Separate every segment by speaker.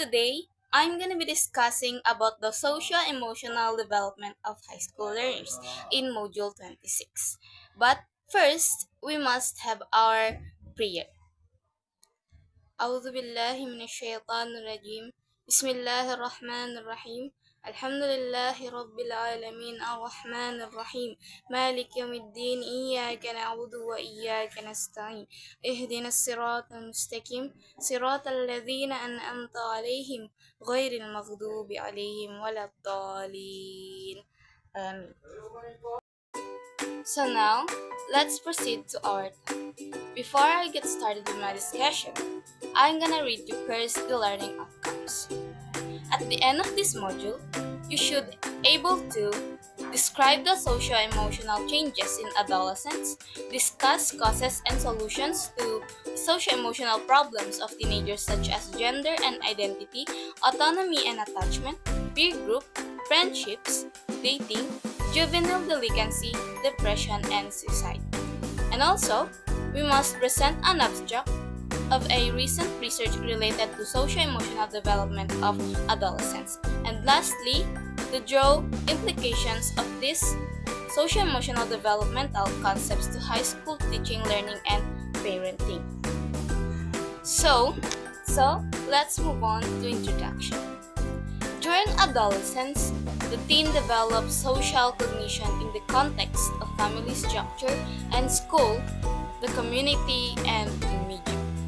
Speaker 1: today I'm going to be discussing about the socio-emotional development of high school learners in Module 26. But first, we must have our prayer. أعوذ بالله من الشيطان الرجيم بسم الله الرحمن الرحيم الحمد لله رب العالمين الرحمن الرحيم مالك يوم الدين إياك نعبد وإياك نستعين اهدنا الصراط المستقيم صراط الذين أنعمت عليهم غير المغضوب عليهم ولا الضالين آمين. So now, let's proceed to our topic. Before I get started with my discussion, I'm gonna read you first the learning outcomes. At the end of this module, you should able to describe the socio-emotional changes in adolescents, discuss causes and solutions to socio-emotional problems of teenagers such as gender and identity, autonomy and attachment, peer group, friendships, dating, juvenile delinquency, depression, and suicide. And also, we must present an abstract of a recent research related to socio-emotional development of adolescents. And lastly, to draw implications of these socio-emotional developmental concepts to high school teaching, learning, and parenting. So let's move on to introduction. During adolescence, the teen develops social cognition in the context of family structure and school, the community, and the media.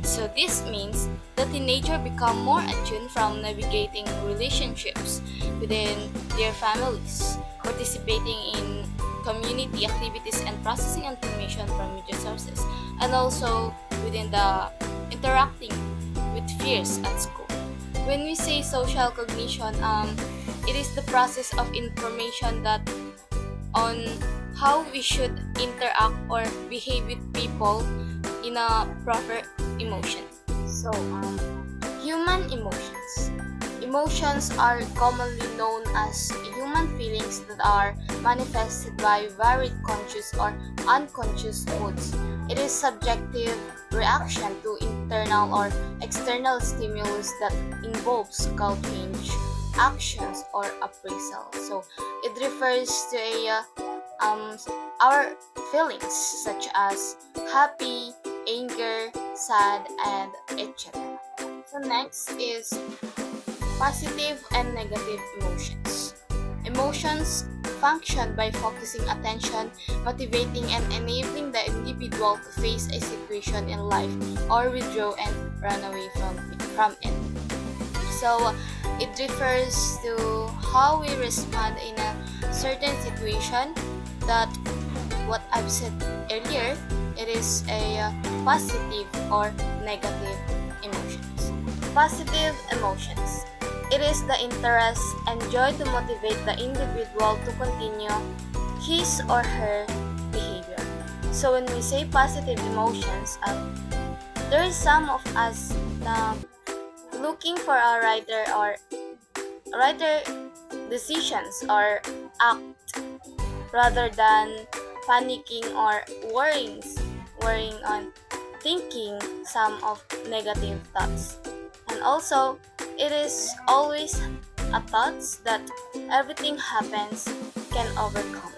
Speaker 1: So this means the teenager become more attuned from navigating relationships within their families, participating in community activities and processing information from media sources, and also within the interacting with peers at school. When we say social cognition, it is the process of information that on how we should interact or behave with people in a proper emotion. So, human emotions. Emotions are commonly known as human feelings that are manifested by varied conscious or unconscious moods. It is subjective reaction to internal or external stimulus that involves called change, actions, or appraisal. So it refers to our feelings such as happy, anger, sad, and etc. So next is positive and negative emotions. Emotions function by focusing attention, motivating and enabling the individual to face a situation in life or withdraw and run away from it. So it refers to how we respond in a certain situation that what I've said earlier, it is a positive or negative emotions. Positive emotions. It is the interest and joy to motivate the individual to continue his or her behavior. So when we say positive emotions, there is some of us looking for a righter decisions or act rather than panicking or worrying on thinking some of negative thoughts. And also, it is always a thoughts that everything happens can overcome.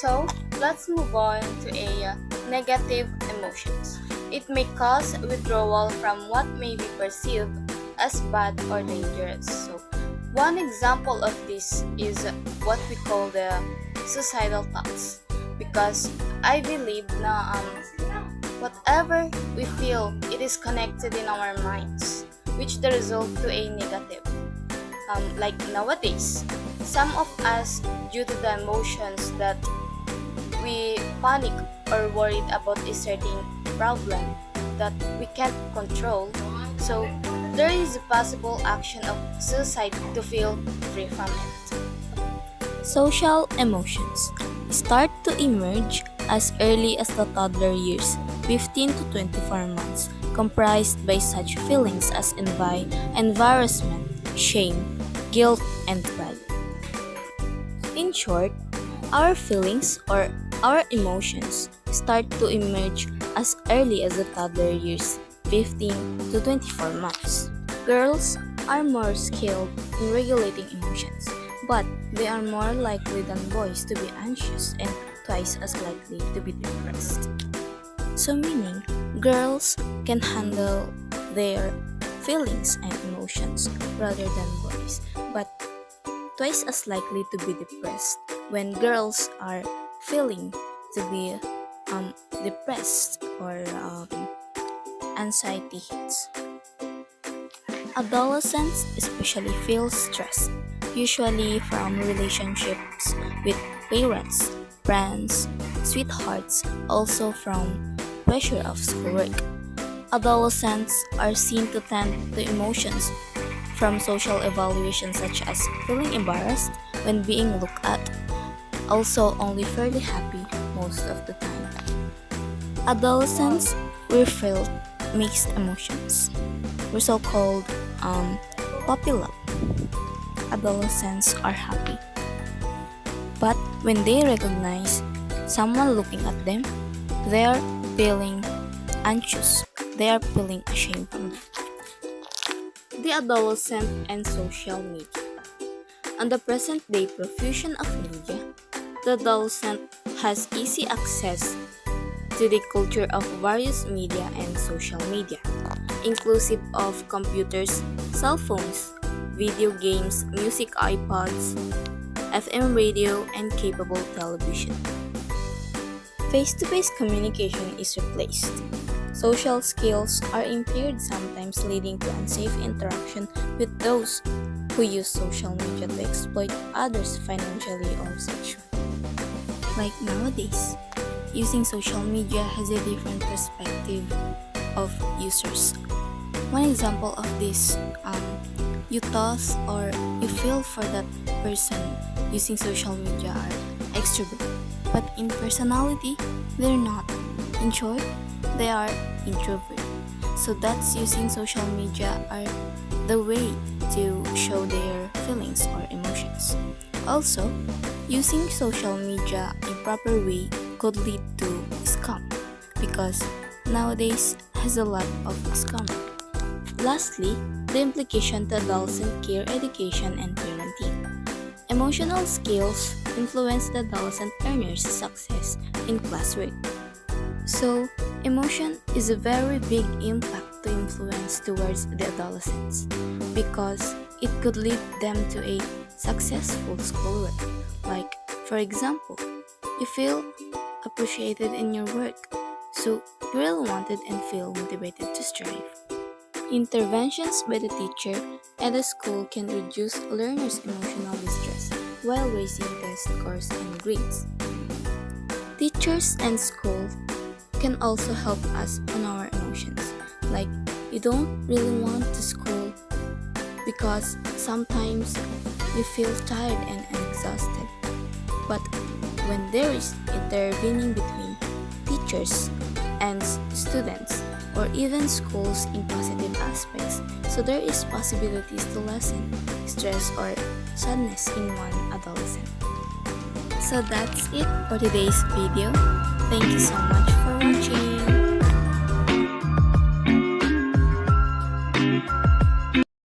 Speaker 1: So, let's move on to a negative emotions. It may cause withdrawal from what may be perceived as bad or dangerous. So, one example of this is what we call the suicidal thoughts. Because I believe na whatever we feel, it is connected in our minds, which the result to a negative. Like nowadays, some of us, due to the emotions that we panic or worried about a certain problem that we can't control, so there is a possible action of suicide to feel free from it. Social emotions start to emerge as early as the toddler years, 15 to 24 months, comprised by such feelings as embarrassment, shame, guilt, and pride. In short, our feelings or our emotions start to emerge as early as the toddler years, 15 to 24 months. Girls are more skilled in regulating emotions, but they are more likely than boys to be anxious and twice as likely to be depressed. So, meaning girls can handle their feelings and emotions rather than boys, but twice as likely to be depressed when girls are feeling to be depressed or anxiety hits. Adolescents especially feel stress, usually from relationships with parents, friends, sweethearts, also from pressure of schoolwork. Adolescents are seen to tend to emotions from social evaluations such as feeling embarrassed when being looked at, also only fairly happy most of the time. Adolescents will feel mixed emotions. We're so-called puppy love. Adolescents are happy, but when they recognize someone looking at them, they are feeling anxious. They are feeling ashamed from them. The adolescent and social media. On the present day profusion of media, the adolescent has easy access to the culture of various media and social media, inclusive of computers, cell phones, video games, music iPods, FM radio, and capable television. Face-to-face communication is replaced. Social skills are impaired, sometimes leading to unsafe interaction with those who use social media to exploit others financially or sexually. Like nowadays, using social media has a different perspective of users. One example of this, you thought or you feel for that person using social media are extrovert, but in personality, they're not. In short, they are introvert. So that's using social media are the way to show their feelings or emotions. Also, using social media in proper way could lead to scam because nowadays has a lot of scam. Lastly, the implication to adolescent care education and parenting. Emotional skills influence the adolescent learner's success in classwork. So, emotion is a very big impact to influence towards the adolescents because it could lead them to a successful schoolwork. Like, for example, you feel appreciated in your work, so you really wanted and feel motivated to strive. Interventions by the teacher at the school can reduce learners' emotional distress while raising test scores and grades. Teachers and school can also help us on our emotions. Like, you don't really want to school because sometimes you feel tired and exhausted. But when there is intervening between teachers and students or even schools in positive aspects, so there is possibilities to lessen stress or sadness in one adolescent. So that's it for today's video. Thank you so much for watching.